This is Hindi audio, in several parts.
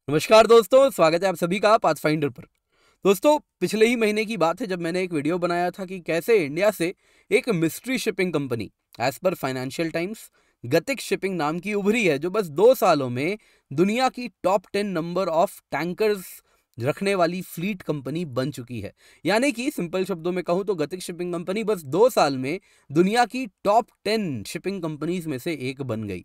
नमस्कार दोस्तों, स्वागत है आप सभी का पाथफाइंडर पर। दोस्तों, पिछले ही महीने की बात है जब मैंने एक वीडियो बनाया था कि कैसे इंडिया से एक mystery shipping company as per financial times Gatik shipping नाम की उभरी है, जो बस 2 सालों में दुनिया की टॉप 10 नंबर ऑफ टैंकर्स रखने वाली फ्लीट कंपनी बन चुकी है। यानी कि सिंपल शब्दों में कहूं तो गतिक शिपिंग कंपनी बस 2 साल में दुनिया की टॉप 10 शिपिंग कंपनीज में से एक बन गई।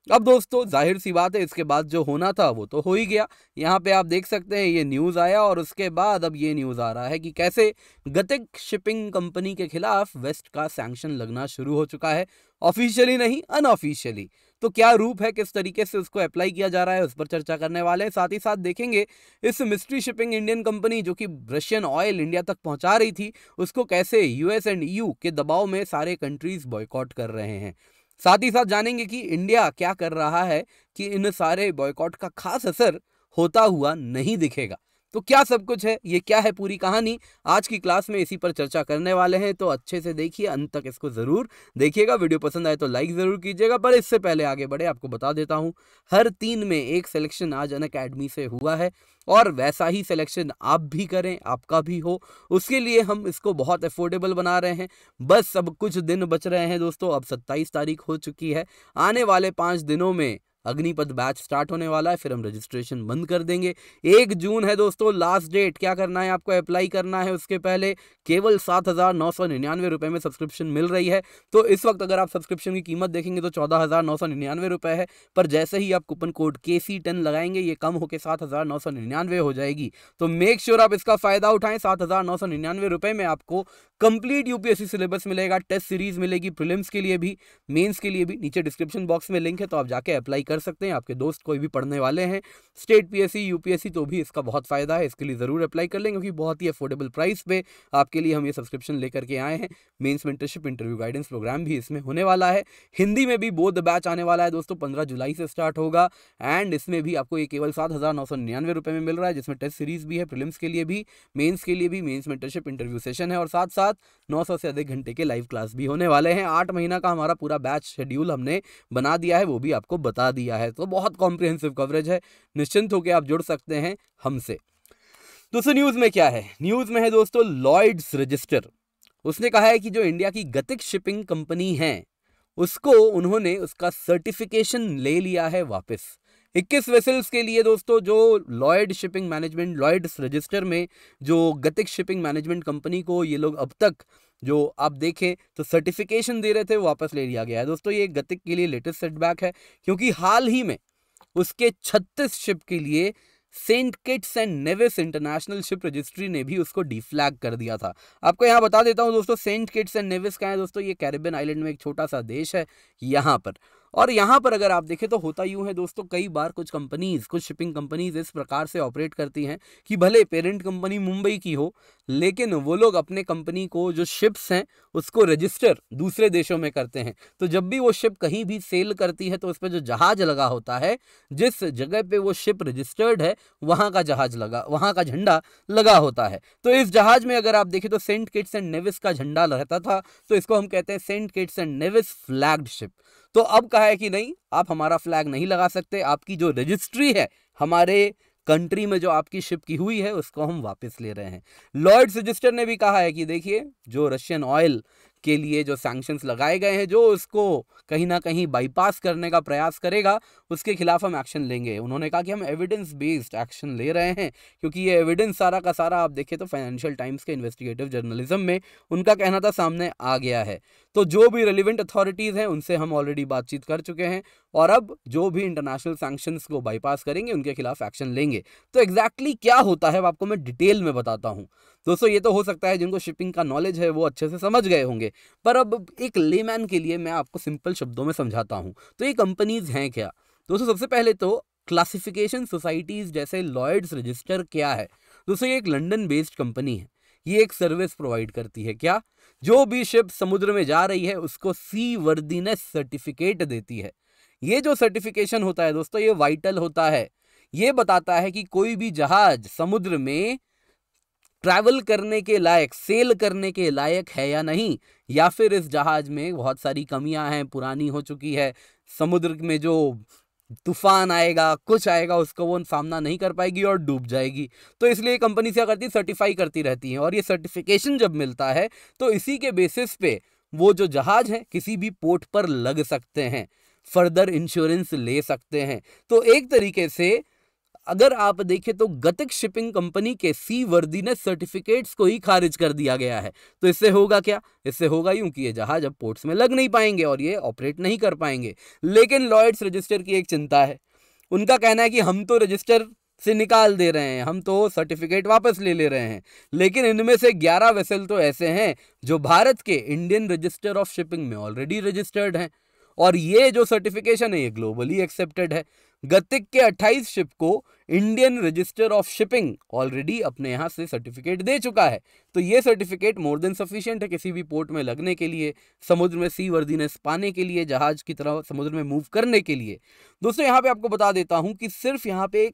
अब दोस्तों, जाहिर सी बात है, इसके बाद जो होना था वो तो हो ही गया। यहाँ पे आप देख सकते हैं ये न्यूज़ आया और उसके बाद अब ये न्यूज़ आ रहा है कि कैसे गतिक शिपिंग कंपनी के खिलाफ वेस्ट का सैंक्शन लगना शुरू हो चुका है। ऑफिशियली नहीं, अनऑफिशियली। तो क्या रूप है, किस तरीके से उसको अप्लाई किया जा रहा है, उस पर चर्चा करने वाले हैं। साथ ही साथ देखेंगे इस मिस्ट्री शिपिंग इंडियन कंपनी जो कि रशियन ऑयल इंडिया तक पहुंचा रही थी, उसको कैसे यूएस एंड ईयू के दबाव में सारे कंट्रीज बॉयकॉट कर रहे हैं। साथ ही साथ जानेंगे कि इंडिया क्या कर रहा है कि इन सारे बॉयकॉट का खास असर होता हुआ नहीं दिखेगा। तो क्या सब कुछ है, ये क्या है पूरी कहानी, आज की क्लास में इसी पर चर्चा करने वाले हैं। तो अच्छे से देखिए, अंत तक इसको जरूर देखिएगा। वीडियो पसंद आए तो लाइक जरूर कीजिएगा। पर इससे पहले आगे बढ़े, आपको बता देता हूं, हर 3 में एक सिलेक्शन आज अनअकैडमी से हुआ है और वैसा ही सिलेक्शन आप भी करें, आपका भी हो, उसके लिए हम इसको बहुत अफोर्डेबल बना रहे हैं। बस अब कुछ दिन बच रहे हैं दोस्तों, अब 27 तारीख हो चुकी है। आने वाले 5 दिनों में अग्निपथ बैच स्टार्ट होने वाला है, फिर हम रजिस्ट्रेशन बंद कर देंगे। 1 जून है दोस्तों लास्ट डेट। क्या करना है आपको, अप्लाई करना है। उसके पहले केवल 7,999 रुपये में सब्सक्रिप्शन मिल रही है। तो इस वक्त अगर आप सब्सक्रिप्शन की कीमत देखेंगे तो 14,999 रुपये है, पर जैसे ही आप कूपन कोड KC10 लगाएंगे ये कम होकर 7,999 हो जाएगी। तो मेक श्योर आप इसका फायदा उठाएं। 7,999 रुपये में आपको कंप्लीट यूपीएससी सिलेबस मिलेगा, टेस्ट सीरीज मिलेगी, प्रीलिम्स के लिए भी, मेंस के लिए भी। नीचे डिस्क्रिप्शन बॉक्स में लिंक है, तो आप जाके अप्लाई कर सकते हैं। आपके दोस्त कोई भी पढ़ने वाले हैं स्टेट पीएससी, यूपीएससी, तो भी इसका बहुत फायदा है, इसके लिए जरूर अप्लाई कर लें, क्योंकि बहुत ही अफोर्डेबल प्राइस पे आपके लिए हम ये सब्सक्रिप्शन लेकर के आए हैं। Mains mentorship, interview guidance program भी इसमें होने वाला है। हिंदी में भी बोध बैच आने वाला है दोस्तों, 15 जुलाई से स्टार्ट होगा। एंड इसमें भी आपको ये केवल 7,999 रुपये में मिल रहा है, जिसमें टेस्ट सीरीज भी है, प्रीलिम्स के लिए भी, मेंस के लिए भी। मेंस मेंटरशिप इंटरव्यू सेशन है और साथ साथ 900 से अधिक घंटे के लाइव क्लास भी होने वाले हैं। 8 महीना का हमारा पूरा बैच शेड्यूल हमने बना दिया है, वो भी आपको बता दिया है। तो बहुत कॉम्प्रिहेंसिव कवरेज है, निश्चिंत होकर आप जुड़ सकते हैं हमसे। दोस्तों, न्यूज में क्या है, न्यूज में है दोस्तों लॉयड्स रजिस्टर। उसने कहा है कि जो इंडिया की गतिक शिपिंग कंपनी है उसको उन्होंने उसका सर्टिफिकेशन ले लिया है वापस। 21 वेसल्स के लिए दोस्तों, जो Lloyd shipping management, Lloyd's register में जो गतिक शिपिंग मैनेजमेंट कंपनी को ये लोग अब तक जो आप देखें तो सर्टिफिकेशन दे रहे थे, वो वापस ले लिया गया है दोस्तों। ये गतिक के लिए लेटेस्ट सेटबैक है, क्योंकि हाल ही में उसके 36 शिप के लिए Saint Kitts and Nevis international ship registry ने भी उसको डिफ्लैग कर दिया था। आपको यहाँ बता देता हूँ दोस्तों, सेंट किट्स एंड नेविस क्या है दोस्तों, ये कैरिबियन आइलैंड में एक छोटा सा देश है यहाँ पर। और यहाँ पर अगर आप देखें तो होता यूं है दोस्तों, कई बार कुछ कंपनीज, कुछ शिपिंग कंपनीज इस प्रकार से ऑपरेट करती हैं कि भले पेरेंट कंपनी मुंबई की हो, लेकिन वो लोग अपने कंपनी को जो शिप्स हैं उसको रजिस्टर दूसरे देशों में करते हैं। तो जब भी वो शिप कहीं भी सेल करती है तो उस पर जो जहाज लगा होता है, जिस जगह पे वो शिप रजिस्टर्ड है वहां का जहाज लगा, वहां का झंडा लगा होता है। तो इस जहाज में अगर आप देखें तो सेंट किट्स एंड नेविस का झंडा रहता था, तो इसको हम कहते हैं Saint Kitts and Nevis flagged ship. तो अब कहा है कि नहीं, आप हमारा फ्लैग नहीं लगा सकते, आपकी जो रजिस्ट्री है हमारे कंट्री में जो आपकी शिप की हुई है उसको हम वापस ले रहे हैं। लॉयड्स रजिस्टर ने भी कहा है कि देखिए, जो रशियन ऑयल के लिए जो सैंक्शंस लगाए गए हैं, जो उसको कहीं ना कहीं बाईपास करने का प्रयास करेगा, उसके खिलाफ हम एक्शन लेंगे। उन्होंने कहा कि हम एविडेंस बेस्ड एक्शन ले रहे हैं, क्योंकि ये एविडेंस सारा का सारा आप देखें तो फाइनेंशियल टाइम्स के इन्वेस्टिगेटिव जर्नलिज्म में उनका कहना था सामने आ गया है। तो जो भी रिलेवेंट अथॉरिटीज़ हैं उनसे हम ऑलरेडी बातचीत कर चुके हैं और अब जो भी इंटरनेशनल सैंक्शंस को बाईपास करेंगे उनके खिलाफ एक्शन लेंगे। तो एग्जैक्टली क्या होता है आपको मैं डिटेल में बताता हूँ दोस्तों। ये तो हो सकता है जिनको शिपिंग का नॉलेज है वो अच्छे से समझ गए होंगे, पर अब एक लेमैन के लिए मैं आपको सिंपल शब्दों में समझाता हूँ। तो ये कंपनीज हैं क्या दोस्तों? सबसे पहले तो क्लासिफिकेशन सोसाइटीज जैसे लॉयड्स रजिस्टर क्या है दोस्तों? ये एक लंदन बेस्ड कंपनी है। ये एक सर्विस प्रोवाइड करती है। क्या? जो भी शिप समुद्र में जा रही है उसको सी वर्दीनेस सर्टिफिकेट देती है। ये जो सर्टिफिकेशन होता है दोस्तों, ये वाइटल होता है। ये बताता है कि कोई भी जहाज समुद्र में ट्रैवल करने के लायक, सेल करने के लायक है या नहीं, या फिर इस जहाज में बहुत सारी कमियां हैं, पुरानी हो चुकी है, समुद्र में जो तूफान आएगा, कुछ आएगा, उसको वो सामना नहीं कर पाएगी और डूब जाएगी। तो इसलिए कंपनी क्या करती है, सर्टिफाई करती रहती है, और ये सर्टिफिकेशन जब मिलता है तो इसी के बेसिस पे वो जो जहाज है किसी भी पोर्ट पर लग सकते हैं, फर्दर इंश्योरेंस ले सकते हैं। तो एक तरीके से अगर आप देखें तो गतिक शिपिंग कंपनी के सी वर्दीनेस सर्टिफिकेट्स को ही खारिज कर दिया गया है। तो इससे होगा क्या, इससे होगा यूं कि ये जहाज अब पोर्ट्स में लग नहीं पाएंगे और ये ऑपरेट नहीं कर पाएंगे। लेकिन लॉयड्स रजिस्टर की एक चिंता है, उनका कहना है कि हम तो रजिस्टर से निकाल दे रहे हैं, हम तो सर्टिफिकेट वापस ले रहे हैं, लेकिन इनमें से 11 वेसल तो ऐसे हैं जो भारत के इंडियन रजिस्टर ऑफ शिपिंग में ऑलरेडी रजिस्टर्ड हैं, और ये जो सर्टिफिकेशन है ये ग्लोबली एक्सेप्टेड है। गतिक के 28 शिप को Indian register of shipping already अपने यहां से सर्टिफिकेट दे चुका है। तो ये सर्टिफिकेट मोर देन सफिशिएंट है किसी भी पोर्ट में लगने के लिए, समुद्र में सी वर्दीनेस पाने के लिए, जहाज की तरह समुद्र में मूव करने के लिए। दोस्तों यहां पे आपको बता देता हूं कि सिर्फ यहां पे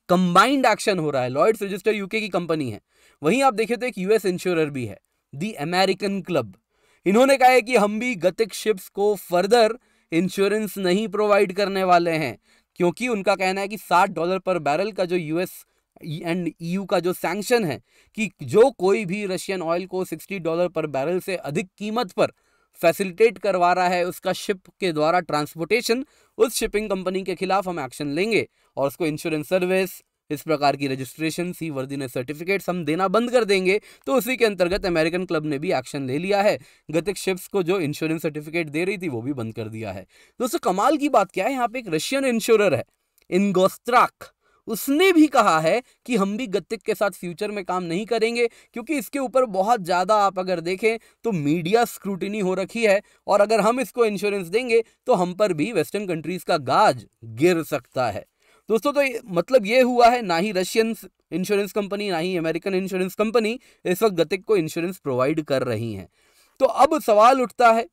कंबाइंड एक्शन हो रहा है। लॉयड्स रजिस्टर यूके की कंपनी है, वहीं आप देखें तो एक यूएस इंश्योरर भी है, द अमेरिकन क्लब। इन्होंने कहा है कि हम भी गतिक शिप्स को फर्दर इंश्योरेंस नहीं प्रोवाइड करने वाले हैं, क्योंकि उनका कहना है कि $60 पर बैरल का जो यूएस एंड ईयू का जो सैंक्शन है कि जो कोई भी रशियन ऑयल को $60 पर बैरल से अधिक कीमत पर फैसिलिटेट करवा रहा है उसका शिप के द्वारा ट्रांसपोर्टेशन, उस शिपिंग कंपनी के खिलाफ हम एक्शन लेंगे और उसको इंश्योरेंस सर्विस, इस प्रकार की रजिस्ट्रेशन, सी वर्दीनेस सर्टिफिकेट्स हम देना बंद कर देंगे। तो उसी के अंतर्गत अमेरिकन क्लब ने भी एक्शन ले लिया है, गतिक शिप्स को जो इंश्योरेंस सर्टिफिकेट दे रही थी वो भी बंद कर दिया है। दोस्तों कमाल की बात क्या है, यहाँ पे एक रशियन इंश्योरर है इनगोस्ट्राक, उसने भी कहा है कि हम भी गतिक के साथ फ्यूचर में काम नहीं करेंगे, क्योंकि इसके ऊपर बहुत ज़्यादा आप अगर देखें तो मीडिया स्क्रूटिनी हो रखी है, और अगर हम इसको इंश्योरेंस देंगे तो हम पर भी वेस्टर्न कंट्रीज का गाज गिर सकता है। दोस्तों तो मतलब ये हुआ है, ना ही रशियन इंश्योरेंस कंपनी ना ही अमेरिकन इंश्योरेंस कंपनी इस वक्त गतिक को इंश्योरेंस प्रोवाइड कर रही हैं। तो अब सवाल उठता है,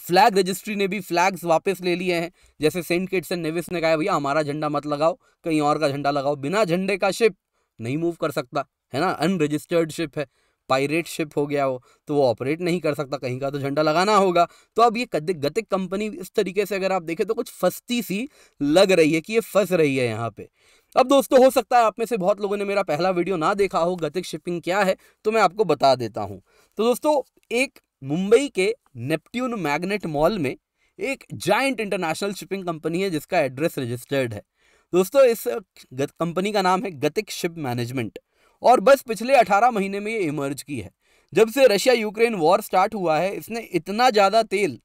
फ्लैग रजिस्ट्री ने भी फ्लैग्स वापस ले लिए हैं, जैसे सेंट किट्स एंड नेविस ने कहा भैया हमारा झंडा मत लगाओ, कहीं और का झंडा लगाओ। बिना झंडे का शिप नहीं मूव कर सकता है ना, अनरजिस्टर्ड शिप है, पायरेट शिप हो गया वो, तो वो ऑपरेट नहीं कर सकता, कहीं का तो झंडा लगाना होगा। तो अब ये गतिक कंपनी इस तरीके से अगर आप देखें तो कुछ फंसती सी लग रही है कि ये फंस रही है यहाँ पे। अब दोस्तों हो सकता है आप में से बहुत लोगों ने मेरा पहला वीडियो ना देखा हो, गतिक शिपिंग क्या है, तो मैं आपको बता देता हूँ। तो दोस्तों एक मुंबई के नेपट्यून मैग्नेट मॉल में एक जायंट इंटरनेशनल शिपिंग कंपनी है जिसका एड्रेस रजिस्टर्ड है। दोस्तों इस कंपनी का नाम है गतिक शिप मैनेजमेंट, और बस पिछले 18 महीने में ये इमर्ज की है। जब से रशिया यूक्रेन वॉर स्टार्ट हुआ है इसने इतना ज़्यादा तेल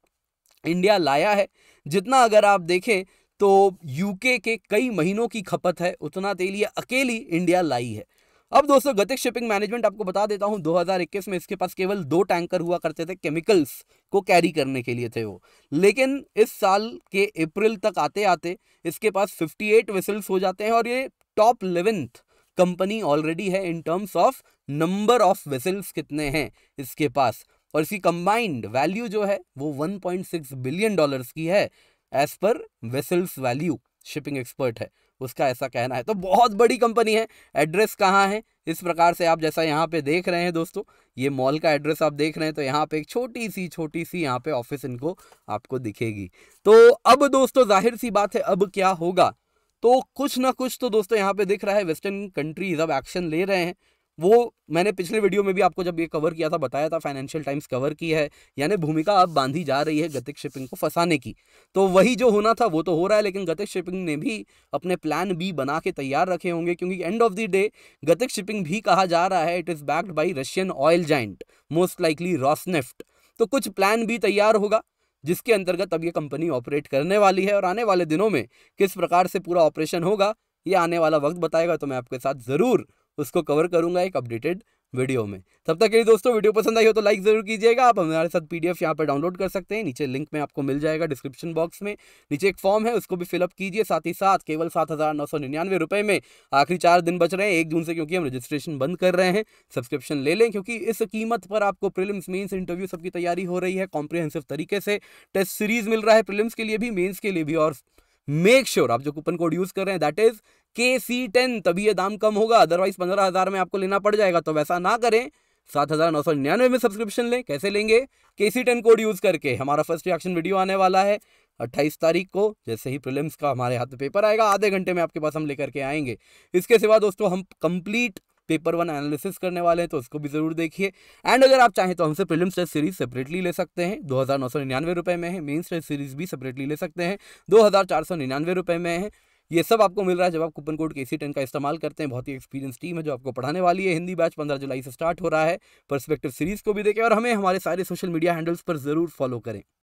इंडिया लाया है जितना अगर आप देखें तो यूके के कई महीनों की खपत है, उतना तेल ये अकेली इंडिया लाई है। अब दोस्तों गतिक शिपिंग मैनेजमेंट आपको बता देता हूं 2021 में इसके पास केवल 2 टैंकर हुआ करते थे, केमिकल्स को कैरी करने के लिए थे वो, लेकिन इस साल के अप्रैल तक आते आते इसके पास 58 वेसल्स हो जाते हैं, और ये टॉप 11th कंपनी ऑलरेडी है in terms of number of vessels कितने हैं इसके पास, और इसकी कंबाइंड वैल्यू जो है वो $1.6 बिलियन की है as per vessels value. Shipping expert है उसका ऐसा कहना है। तो बहुत बड़ी कंपनी है। एड्रेस कहाँ है, इस प्रकार से आप जैसा यहाँ पे देख रहे हैं दोस्तों, ये मॉल का एड्रेस आप देख रहे हैं, तो यहाँ पे एक छोटी सी यहाँ पे ऑफिस इनको आपको दिखेगी। तो अब दोस्तों जाहिर सी बात है अब क्या होगा, तो कुछ ना कुछ तो दोस्तों यहाँ पे दिख रहा है, वेस्टर्न कंट्रीज अब एक्शन ले रहे हैं। वो मैंने पिछले वीडियो में भी आपको जब ये कवर किया था बताया था, फाइनेंशियल टाइम्स कवर की है, यानी भूमिका अब बांधी जा रही है गतिक शिपिंग को फंसाने की। तो वही जो होना था वो तो हो रहा है, लेकिन गतिक शिपिंग ने भी अपने प्लान बी बना के तैयार रखे होंगे, क्योंकि एंड ऑफ द डे गतिक शिपिंग भी कहा जा रहा है it is backed by Russian oil giant, most likely Rosneft. तो कुछ प्लान भी तैयार होगा जिसके अंतर्गत अब ये कंपनी ऑपरेट करने वाली है, और आने वाले दिनों में किस प्रकार से पूरा ऑपरेशन होगा ये आने वाला वक्त बताएगा। तो मैं आपके साथ ज़रूर उसको कवर करूंगा एक अपडेटेड वीडियो में। तब तक के लिए दोस्तों वीडियो पसंद आई हो तो लाइक जरूर कीजिएगा। आप हमारे साथ पीडीएफ यहाँ पर डाउनलोड कर सकते हैं, नीचे लिंक में आपको मिल जाएगा डिस्क्रिप्शन बॉक्स में। नीचे एक फॉर्म है उसको भी फिलअप कीजिए, साथ ही साथ केवल 7,999 रुपये में आखिरी 4 दिन बच रहे हैं 1 जून से, क्योंकि हम रजिस्ट्रेशन बंद कर रहे हैं। सब्सक्रिप्शन ले लें, क्योंकि इस कीमत पर आपको प्रीलिम्स मेंस इंटरव्यू सबकी तैयारी हो रही है कॉम्प्रिहेंसिव तरीके से। टेस्ट सीरीज मिल रहा है प्रीलिम्स के लिए भी, मेंस के लिए भी, और मेक श्योर आप जो कूपन कोड यूज कर रहे हैं दैट इज KC10, तभी ये दाम कम होगा, अदरवाइज 15,000 में आपको लेना पड़ जाएगा। तो वैसा ना करें, 7,999 में सब्सक्रिप्शन लें। कैसे लेंगे? KC10 कोड यूज करके। हमारा फर्स्ट रिएक्शन वीडियो आने वाला है 28 तारीख को जैसे ही प्रीलिम्स का हमारे हाथ में पेपर आएगा, आधे घंटे में आपके पास हम लेकर के आएंगे। इसके सिवा दोस्तों हम कंप्लीट पेपर 1 एनालिसिस करने वाले हैं, तो उसको भी जरूर देखिए। एंड अगर आप चाहें तो हमसे प्रीलिम्स टेस्ट सीरीज सेपरेटली ले सकते हैं, 2,999 रुपए में है। मेंस टेस्ट सीरीज भी सेपरेटली ले सकते हैं, 2,499 रुपए में है। ये सब आपको मिल रहा है जब आप कूपन कोड KC10 का इस्तेमाल करते हैं। बहुत ही एक्सपीरियंस टीम है जो आपको पढ़ाने वाली है। हिंदी बैच 15 जुलाई से स्टार्ट हो रहा है। पर्सपेक्टिव सीरीज को भी देखें और हमें हमारे सारे सोशल मीडिया हैंडल्स पर जरूर फॉलो करें।